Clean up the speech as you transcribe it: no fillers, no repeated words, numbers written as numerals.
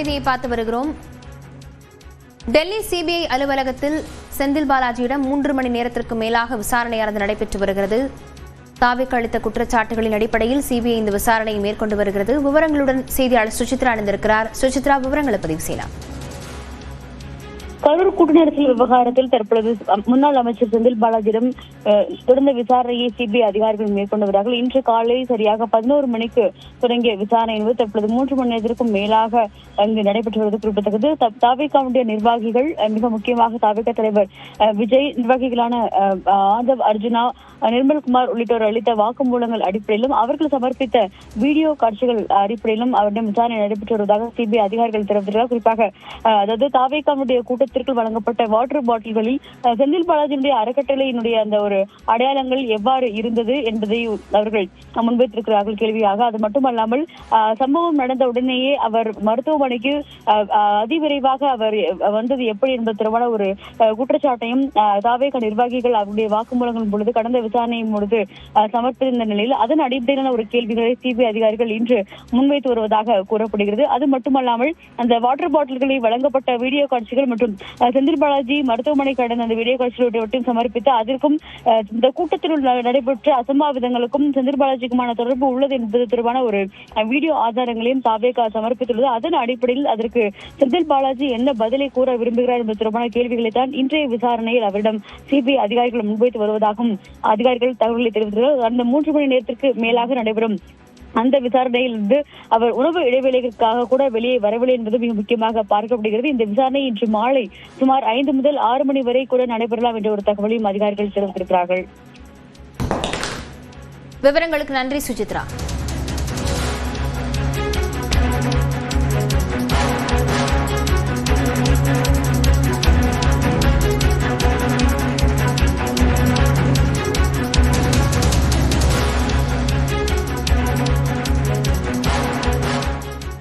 செய்தியை பார்த்து வருகிறோம். டெல்லி சிபிஐ அலுவலகத்தில் செந்தில் பாலாஜியிடம் 3 மணி நேரத்திற்கு மேலாக விசாரணையானது நடைபெற்று வருகிறது. தாவேக்கு அளித்த குற்றச்சாட்டுகளின் அடிப்படையில் சிபிஐ இந்த விசாரணையை மேற்கொண்டு வருகிறது. விவரங்களுடன் செய்தியாளர் சுசித்ரா இணைந்திருக்கிறார். சுசித்ரா, விவரங்களை பதிவு செய்யலாம். கரூர் கூட்டு நெரிசல் விவகாரத்தில் தற்பொழுது முன்னாள் அமைச்சர் செந்தில் பாலாஜியிடம் தொடர்ந்த விசாரணையை சிபிஐ அதிகாரிகள் மேற்கொண்டு வருகிறார்கள். இன்று காலை சரியாக 11 மணிக்கு தொடங்கிய விசாரணை என்பது தற்பொழுது 3 மணி நேரத்திற்கும் மேலாக அங்கு நடைபெற்று வருவது குறிப்பிடத்தக்கது. தாவேக்காவுடைய நிர்வாகிகள், மிக முக்கியமாக தாவேக்கா தலைவர் விஜய், நிர்வாகிகளான ஆதவ் அர்ஜுனா, நிர்மல்குமார் உள்ளிட்டோர் அளித்த வாக்குமூலங்கள் அடிப்படையிலும் அவர்கள் சமர்ப்பித்த வீடியோ காட்சிகள் அடிப்படையிலும் அவரிடம் விசாரணை நடைபெற்று வருவதாக சிபிஐ அதிகாரிகள் தெரிவித்தார்கள். குறிப்பாக அதாவது தாவேக்காவுடைய கூட்டத்திற்கு வழங்கப்பட்ட வாட்டர் பாட்டில்களில் செந்தில் பாலாஜியினுடைய அறக்கட்டளையினுடைய அந்த ஒரு அடையாளங்கள் எவ்வாறு இருந்தது என்பதை அவர்கள் முன்வைத்திருக்கிறார்கள் கேள்வியாக. அது மட்டுமல்லாமல் சம்பவம் நடந்த உடனேயே அவர் மருத்துவமனைக்கு அதிவிரைவாக அவர் வந்தது எப்படி என்பது தொடர்பான ஒரு குற்றச்சாட்டையும் தாவேக்கா நிர்வாகிகள் அவருடைய வாக்குமூலங்கள் பொழுது கடந்த விசாரணையின் பொழுது சமர்ப்பித்த நிலையில் அதன் அடிப்படையிலான ஒரு கேள்விகளை சிபிஐ அதிகாரிகள் இன்று முன்வைத்து வருவதாக கூறப்படுகிறது. அது மட்டுமல்லாமல் அந்த வாட்டர் பாட்டில்களை வழங்கப்பட்ட வீடியோ காட்சிகள் மற்றும் செந்தில் பாலாஜி மருத்துவமனை கடந்த அந்த வீடியோ காட்சிகளையும் சமர்ப்பித்து அதற்கும் இந்த கூட்டத்தில் நடைபெற்ற அசம்பாவிதங்களுக்கும் செந்தில் பாலாஜிக்குமான தொடர்பு உள்ளது என்பது தொடர்பான ஒரு வீடியோ ஆதாரங்களையும் தாவேக்கா சமர்ப்பித்துள்ளது. அதன் அடிப்படையில் அதற்கு செந்தில் பாலாஜி என்ன பதிலை கூற விரும்புகிறார் என்பது தொடர்பான கேள்விகளை தான் இன்றைய விசாரணையில் அவரிடம் சிபிஐ அதிகாரிகள் முன்வைத்து வருவதாகவும் அதிகாரிகள் தகவல்களை தெரிவித்துள்ளார். அந்த 3 மணி நேரத்திற்கு மேலாக நடைபெறும் அந்த விசாரணையிலிருந்து அவர் உணவு இடைவேளைகளுக்காக கூட வெளியே வரவில்லை என்பது மிக முக்கியமாக பார்க்கப்படுகிறது. இந்த விசாரணை இன்று மாலை சுமார் 5 முதல் 6 மணி வரை கூட நடைபெறலாம் என்ற ஒரு தகவலையும் அதிகாரிகள் தெரிவித்திருக்கிறார்கள். விவரங்களுக்கு நன்றி சுசித்ரா.